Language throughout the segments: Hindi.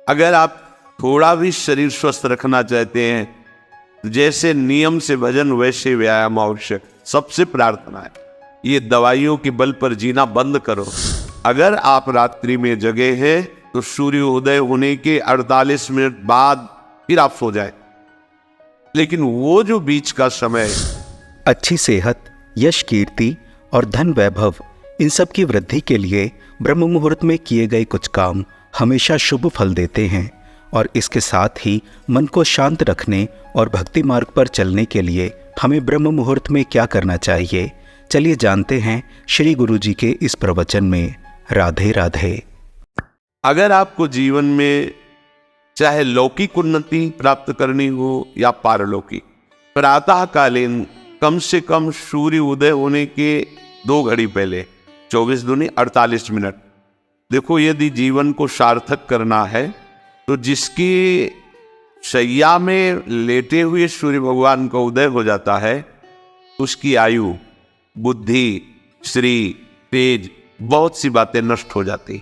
अगर आप थोड़ा भी शरीर स्वस्थ रखना चाहते हैं तो जैसे नियम से भजन वैसे व्यायाम आवश्यक। सबसे प्रार्थना है, ये दवाइयों के बल पर जीना बंद करो। अगर आप रात्रि में जगे हैं तो सूर्य उदय होने के 48 मिनट बाद फिर आप सो जाए, लेकिन वो जो बीच का समय, अच्छी सेहत, यश, कीर्ति और धन वैभव, इन सब की वृद्धि के लिए ब्रह्म मुहूर्त में किए गए कुछ काम हमेशा शुभ फल देते हैं। और इसके साथ ही मन को शांत रखने और भक्ति मार्ग पर चलने के लिए हमें ब्रह्म मुहूर्त में क्या करना चाहिए, चलिए जानते हैं श्री गुरु जी के इस प्रवचन में। राधे राधे। अगर आपको जीवन में चाहे लौकिक उन्नति प्राप्त करनी हो या पारलौकिक, प्रातःकालीन कम से कम सूर्य उदय होने के 2 घड़ी पहले 24 दूनी 48 मिनट, देखो यदि जीवन को सार्थक करना है तो जिसकी शैया में लेटे हुए सूर्य भगवान का उदय हो जाता है उसकी आयु, बुद्धि, श्री, तेज, बहुत सी बातें नष्ट हो जाती।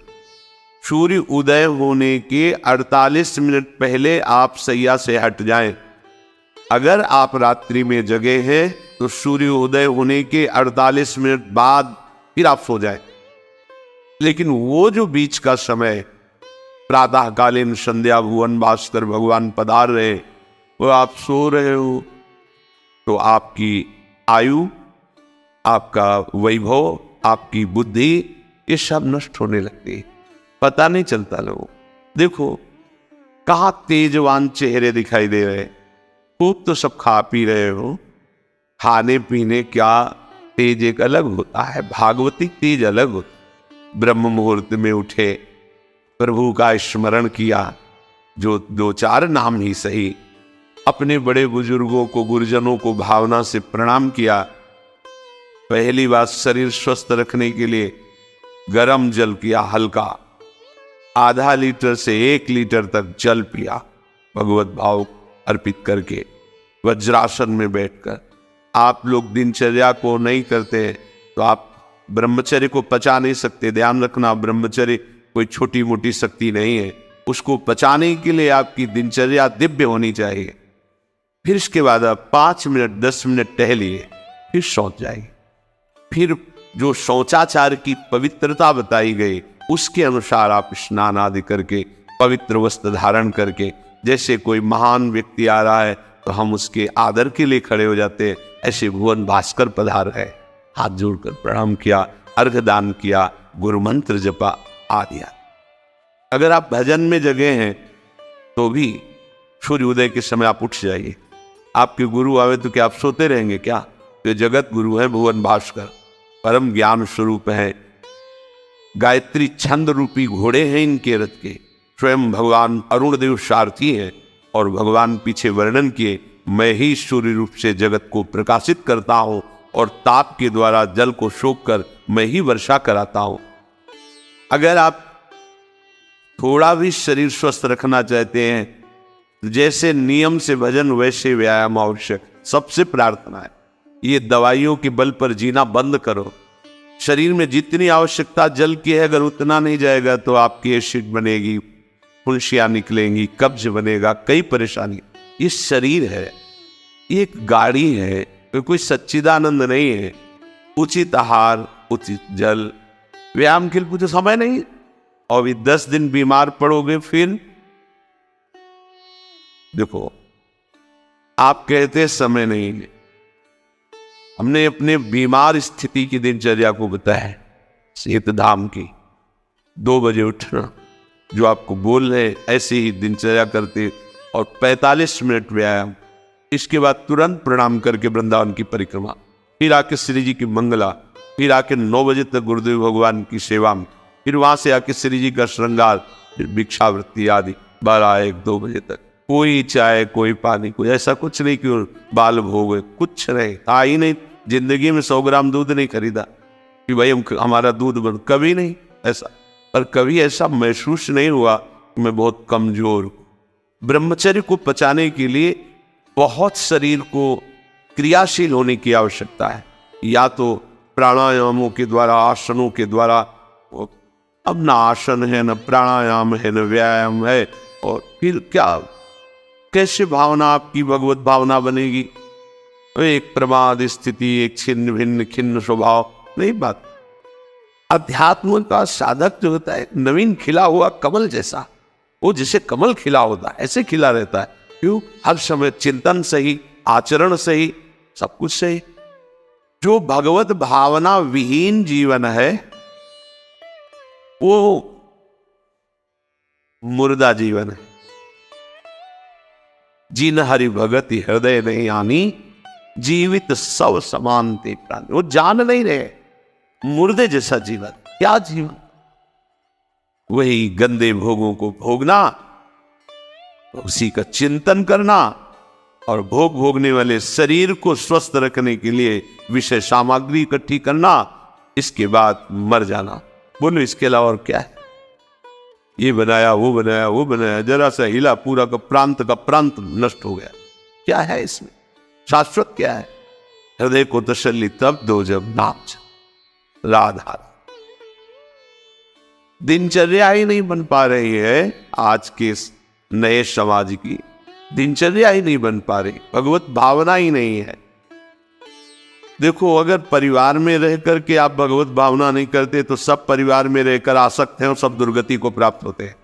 सूर्य उदय होने के 48 मिनट पहले आप शैया से हट जाएं। अगर आप रात्रि में जगे हैं तो सूर्य उदय होने के 48 मिनट बाद फिर आप सो जाएं, लेकिन वो जो बीच का समय प्रातःकालीन संध्या भुवन भास्कर भगवान पधार रहे, वो आप सो रहे हो तो आपकी आयु, आपका वैभव, आपकी बुद्धि, ये सब नष्ट होने लगती है, पता नहीं चलता। लोगों देखो कहाँ तेजवान चेहरे दिखाई दे रहे, खूब तो सब खा पी रहे हो, खाने पीने क्या तेज एक अलग होता है, भागवतिक तेज अलग होता। ब्रह्म मुहूर्त में उठे, प्रभु का स्मरण किया, जो 2-4 नाम ही सही, अपने बड़े बुजुर्गों को, गुरुजनों को भावना से प्रणाम किया। पहली बात, शरीर स्वस्थ रखने के लिए गरम जल किया, हल्का, आधा लीटर से 1 लीटर तक जल पिया, भगवत भाव अर्पित करके वज्रासन में बैठकर। आप लोग दिनचर्या को नहीं करते तो आप ब्रह्मचर्य को पचा नहीं सकते। ध्यान रखना, ब्रह्मचर्य कोई छोटी मोटी शक्ति नहीं है, उसको पचाने के लिए आपकी दिनचर्या दिव्य होनी चाहिए। फिर इसके बाद आप 5 मिनट 10 मिनट टहलिए, फिर सो जाइए। फिर जो शौचाचार की पवित्रता बताई गई उसके अनुसार आप स्नान आदि करके, पवित्र वस्त्र धारण करके, जैसे कोई महान व्यक्ति आ रहा है तो हम उसके आदर के लिए खड़े हो जाते हैं, ऐसे भुवन भास्कर पधार है, हाथ जोड़कर प्रणाम किया, अर्घ्य दान किया, गुरु मंत्र जपा आदि। अगर आप भजन में जगे हैं तो भी सूर्य उदय के समय आप उठ जाइए। आपके गुरु आवे तो क्या आप सोते रहेंगे क्या? तो जगत गुरु है भुवन भास्कर, परम ज्ञान स्वरूप है, गायत्री छंद रूपी घोड़े हैं इनके रथ के, स्वयं भगवान अरुण देव सारथी हैं। और भगवान पीछे वर्णन किए, मैं ही सूर्य रूप से जगत को प्रकाशित करता हूं और ताप के द्वारा जल को सोख कर मैं ही वर्षा कराता हूं। अगर आप थोड़ा भी शरीर स्वस्थ रखना चाहते हैं तो जैसे नियम से भजन वैसे व्यायाम आवश्यक। सबसे प्रार्थना है, ये दवाइयों के बल पर जीना बंद करो। शरीर में जितनी आवश्यकता जल की है, अगर उतना नहीं जाएगा तो आपकी एसिड बनेगी, फुंसियां निकलेंगी, कब्ज बनेगा, कई परेशानी। ये शरीर है, ये एक गाड़ी है, कोई सच्चिदानंद नहीं है। उचित आहार, उचित जल, व्यायाम के लिए कुछ समय नहीं। और भी 10 दिन बीमार पड़ोगे फिर देखो, आप कहते समय नहीं है। हमने अपने बीमार स्थिति की दिनचर्या को बताया, सेत धाम की 2 बजे उठना, जो आपको बोल रहे ऐसे ही दिनचर्या करते, और 45 मिनट व्यायाम। इसके बाद तुरंत प्रणाम करके वृंदावन की परिक्रमा, फिर आके श्री जी की मंगला, फिर आके 9 बजे तक गुरुदेव भगवान की सेवा में, फिर वहां से आके श्री जी का श्रृंगार, फिर भिक्षावृत्ति आदि 12-1-2 बजे तक। कोई चाय, कोई पानी, कोई ऐसा कुछ नहीं कि बाल भोग, कुछ नहीं था ही नहीं। जिंदगी में 100 ग्राम दूध नहीं खरीदा कि भाई हमारा दूध बन, कभी नहीं ऐसा। पर कभी ऐसा महसूस नहीं हुआ कि मैं बहुत कमजोर हूं। ब्रह्मचर्य को पचाने के लिए बहुत शरीर को क्रियाशील होने की आवश्यकता है, या तो प्राणायामों के द्वारा, आसनों के द्वारा। अब ना आसन है, न प्राणायाम है, न व्यायाम है, और फिर क्या, कैसे भावना आपकी भगवत भावना बनेगी? एक प्रमाद स्थिति, एक छिन्न भिन्न खिन्न स्वभाव नहीं बात। अध्यात्म का साधक जो होता है नवीन खिला हुआ कमल जैसा, वो जैसे कमल खिला होता है ऐसे खिला रहता है। क्यों? हर समय चिंतन सही, आचरण सही, सब कुछ सही। जो भगवत भावना विहीन जीवन है वो मुर्दा जीवन है। जिन हरि भगति हृदय नहीं आनी, जीवित सब समान ते प्राणी। वो जान नहीं रहे, मुर्दे जैसा जीवन। क्या जीवन? वही गंदे भोगों को भोगना, उसी का चिंतन करना, और भोग भोगने वाले शरीर को स्वस्थ रखने के लिए विषय सामग्री इकट्ठी करना, इसके बाद मर जाना। बोलो इसके अलावा और क्या है? ये बनाया, वो बनाया, वो बनाया, जरा सा हिला पूरा का प्रांत नष्ट हो गया। क्या है इसमें? शाश्वत क्या है? हृदय को तसल्ली तब दो जब नाम चले राधा। दिनचर्या ही नहीं बन पा रही है आज के नए समाज की, दिनचर्या ही नहीं बन पा रही, भगवत भावना ही नहीं है। देखो, अगर परिवार में रह करके आप भगवत भावना नहीं करते तो सब परिवार में रहकर आसक्त हैं और सब दुर्गति को प्राप्त होते हैं।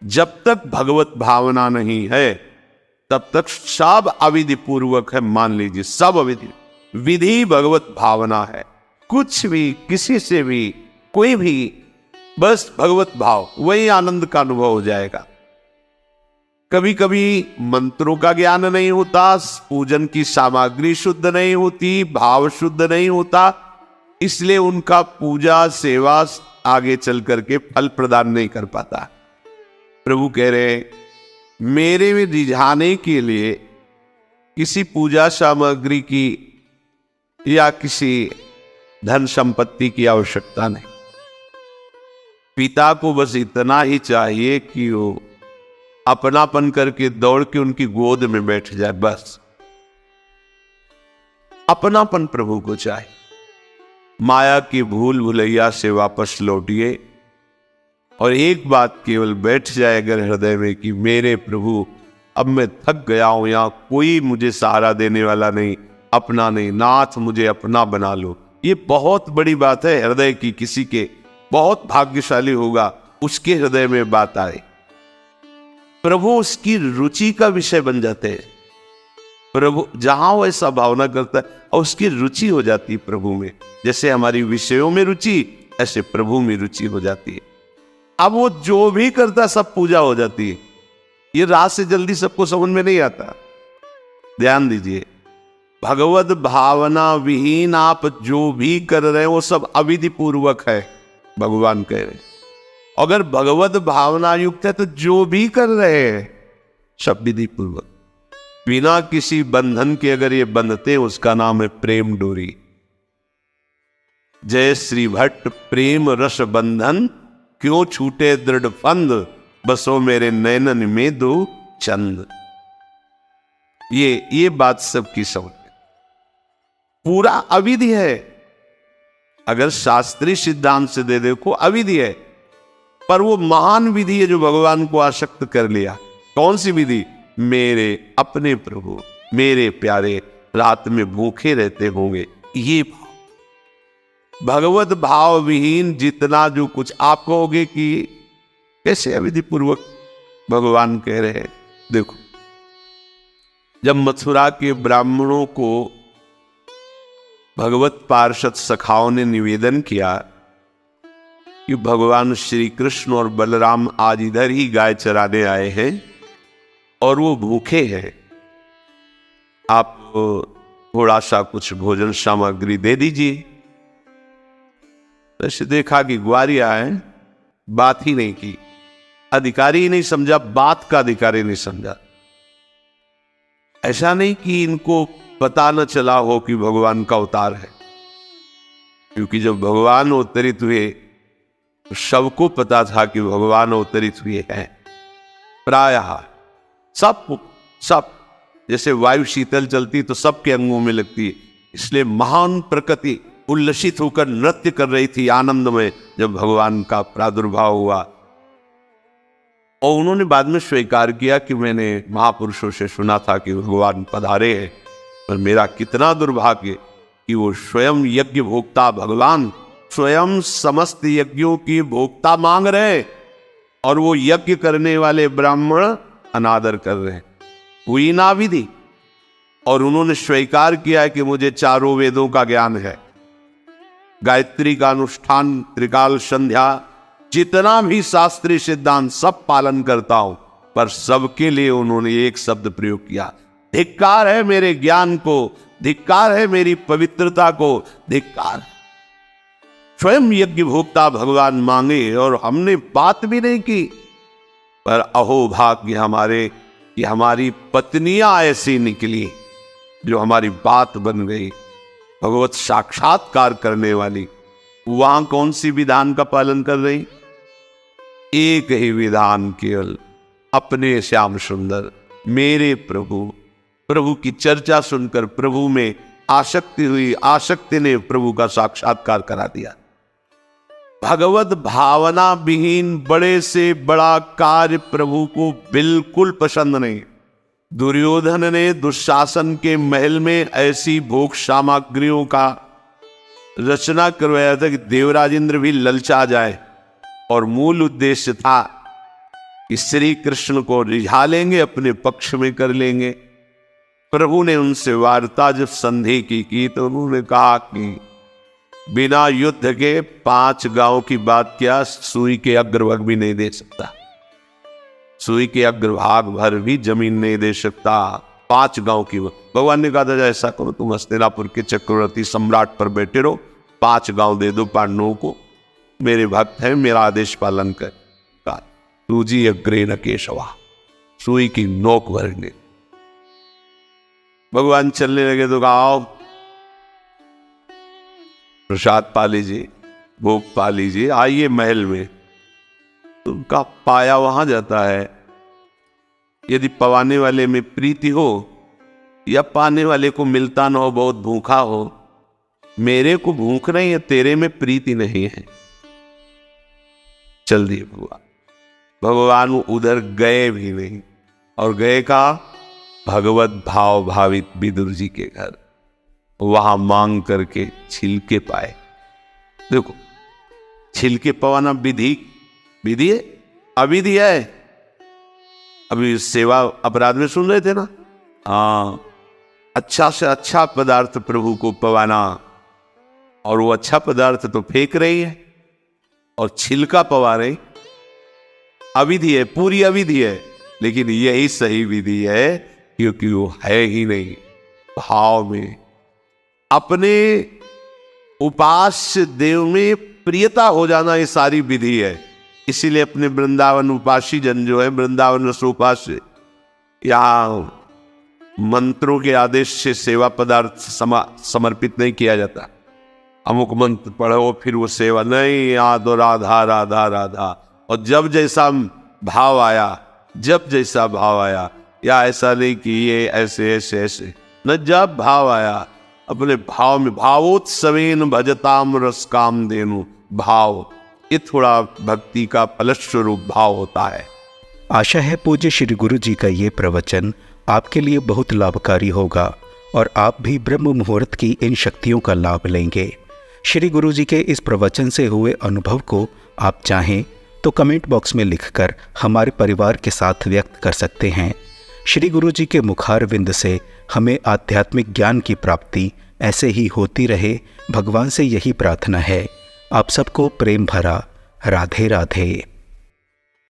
जब तक भगवत भावना नहीं है तब तक सब अविधि पूर्वक है। मान लीजिए सब अविधि, विधि भगवत भावना है। कुछ भी, किसी से भी, कोई भी, बस भगवत भाव, वही आनंद का अनुभव हो जाएगा। कभी कभी मंत्रों का ज्ञान नहीं होता, पूजन की सामग्री शुद्ध नहीं होती, भाव शुद्ध नहीं होता, इसलिए उनका पूजा सेवा आगे चल करके फल प्रदान नहीं कर पाता। प्रभु कह रहे, मेरे में रिझाने के लिए किसी पूजा सामग्री की या किसी धन संपत्ति की आवश्यकता नहीं। पिता को बस इतना ही चाहिए कि वो अपनापन करके दौड़ के उनकी गोद में बैठ जाए। बस अपनापन प्रभु को चाहिए। माया की भूल भुलैया से वापस लौटिए और एक बात केवल बैठ जाए अगर हृदय में कि मेरे प्रभु, अब मैं थक गया हूं, यहां कोई मुझे सहारा देने वाला नहीं, अपना नहीं, नाथ मुझे अपना बना लो। ये बहुत बड़ी बात है हृदय की। किसी के बहुत भाग्यशाली होगा उसके हृदय में बात आए, प्रभु उसकी रुचि का विषय बन जाते हैं। प्रभु जहां वो ऐसा भावना करता है और उसकी रुचि हो जाती है प्रभु में। जैसे हमारी विषयों में रुचि, ऐसे प्रभु में रुचि हो जाती है। अब वो जो भी करता सब पूजा हो जाती है। ये रात से जल्दी सबको समझ में नहीं आता। ध्यान दीजिए, भगवत भावना विहीन आप जो भी कर रहे हैं वो सब अविधि पूर्वक है, भगवान कह रहे हैं। अगर भगवत भावना युक्त है तो जो भी कर रहे हैं सब विधि पूर्वक, बिना किसी बंधन के अगर ये बंधते हैं, उसका नाम है प्रेम डोरी। जय श्री भट्ट प्रेम रस बंधन, क्यों छूटे दृढ़ फंद, बसो मेरे नैनन में दो चंद। ये बात सबकी समझ में। पूरा अविधि है। अगर शास्त्रीय सिद्धांत से दे देखो अविधि है, पर वो महान विधि है जो भगवान को आसक्त कर लिया। कौन सी विधि? मेरे अपने प्रभु, मेरे प्यारे रात में भूखे रहते होंगे, ये भाव। भगवत भाव विहीन जितना जो कुछ आप कहोगे कि कैसे अविधि पूर्वक, भगवान कह रहे हैं। देखो, जब मथुरा के ब्राह्मणों को भगवत पार्षद सखाओं ने निवेदन किया कि भगवान श्री कृष्ण और बलराम आज इधर ही गाय चराने आए हैं और वो भूखे हैं, आप थोड़ा सा कुछ भोजन सामग्री दे दीजिए। वैसे देखा कि ग्वारिया है, बात ही नहीं की, अधिकारी ही नहीं समझा, बात का अधिकारी नहीं समझा। ऐसा नहीं कि इनको पता न चला हो कि भगवान का अवतार है, क्योंकि जब भगवान अवतरित हुए तो सबको पता था कि भगवान अवतरित हुए हैं। प्रायः सब जैसे वायु शीतल चलती तो सबके अंगों में लगती है, इसलिए महान प्रकृति उल्लसित होकर नृत्य कर रही थी आनंद में जब भगवान का प्रादुर्भाव हुआ। और उन्होंने बाद में स्वीकार किया कि मैंने महापुरुषों से सुना था कि भगवान पधारे हैं, पर मेरा कितना दुर्भाग्य कि वो स्वयं यज्ञ भोक्ता भगवान स्वयं समस्त यज्ञों की भोक्ता मांग रहे और वो यज्ञ करने वाले ब्राह्मण अनादर कर रहे हैं। हुई ना विधि। और उन्होंने स्वीकार किया है कि मुझे चारों वेदों का ज्ञान है, गायत्री का अनुष्ठान, त्रिकाल संध्या, जितना भी शास्त्रीय सिद्धांत सब पालन करता हूं, पर सबके लिए उन्होंने एक शब्द प्रयोग किया, धिक्कार है मेरे ज्ञान को, धिक्कार है मेरी पवित्रता को, धिक्कार। स्वयं यज्ञ भोक्ता भगवान मांगे और हमने बात भी नहीं की। पर अहो भाग्य हमारे कि हमारी पत्नियां ऐसी निकली जो हमारी बात बन गई, भगवत साक्षात्कार करने वाली। वहां कौन सी विधान का पालन कर रही? एक ही विधान केवल, अपने श्याम सुंदर मेरे प्रभु। प्रभु की चर्चा सुनकर प्रभु में आसक्ति हुई, आसक्ति ने प्रभु का साक्षात्कार करा दिया। भगवत भावना विहीन बड़े से बड़ा कार्य प्रभु को बिल्कुल पसंद नहीं। दुर्योधन ने दुशासन के महल में ऐसी भोग सामग्रियों का रचना करवाया था कि देवराज इंद्र भी ललचा जाए, और मूल उद्देश्य था कि श्री कृष्ण को रिझा लेंगे, अपने पक्ष में कर लेंगे। प्रभु ने उनसे वार्ता जब संधि की तो उन्होंने कहा कि बिना युद्ध के 5 गांव की बात क्या, सुई के अग्रभाग भी नहीं दे सकता, सुई के अग्रभाग भर भी जमीन नहीं दे सकता, 5 गांव की। भगवान ने कहा था ऐसा करो, तुम हस्तिनापुर के चक्रवर्ती सम्राट पर बैठे रहो, 5 गांव दे दो पांडवों को, मेरे भक्त है, मेरा आदेश पालन कर। तू जी अग्रे न केशवा, सुई की नोक भरने। भगवान चलने लगे तो कहा आओ प्रसाद पा लीजिए, भोग पा लीजिए, आइए महल में। तो उनका पाया वहां जाता है। यदि पवाने वाले में प्रीति हो या पाने वाले को मिलता ना हो, बहुत भूखा हो, मेरे को भूख नहीं है, तेरे में प्रीति नहीं है, चल दिए भगवान। भगवान उधर गए भी नहीं, और गए कहा भगवत भाव भावित विदुर जी के घर, वहां मांग करके छिलके पाए। देखो छिलके पवाना विधि है, अविधि है। अभी सेवा अपराध में सुन रहे थे ना, हाँ, अच्छा से अच्छा पदार्थ प्रभु को पवाना, और वो अच्छा पदार्थ तो फेंक रही है और छिलका पवा रही, अविधि है, पूरी अविधि है। लेकिन यही सही विधि है, क्योंकि वो है ही नहीं भाव में, अपने उपास्य देव में प्रियता हो जाना, ये सारी विधि है। इसीलिए अपने वृंदावन उपासी जन जो है, वृंदावन रसोपास्य, यहाँ मंत्रों के आदेश से सेवा पदार्थ समर्पित नहीं किया जाता। अमुक मंत्र पढ़ो फिर वो सेवा नहीं, यहाँ तो राधा राधा राधा। और जब जैसा भाव आया, जब जैसा भाव आया, या ऐसा नहीं कि ये ऐसे ऐसे ऐसे न, जब भाव आया अपने भाव में, भावोत्सवेन भजताम रस काम देनु भाव, ये थोड़ा भक्ति का फलस्वरूप भाव होता है। आशा है पूज्य श्री गुरु जी का ये प्रवचन आपके लिए बहुत लाभकारी होगा और आप भी ब्रह्म मुहूर्त की इन शक्तियों का लाभ लेंगे। श्री गुरु जी के इस प्रवचन से हुए अनुभव को आप चाहें तो कमेंट बॉक्स में लिखकर हमारे परिवार के साथ व्यक्त कर सकते हैं। श्री गुरु जी के मुखारविंद से हमें आध्यात्मिक ज्ञान की प्राप्ति ऐसे ही होती रहे, भगवान से यही प्रार्थना है। आप सबको प्रेम भरा राधे राधे।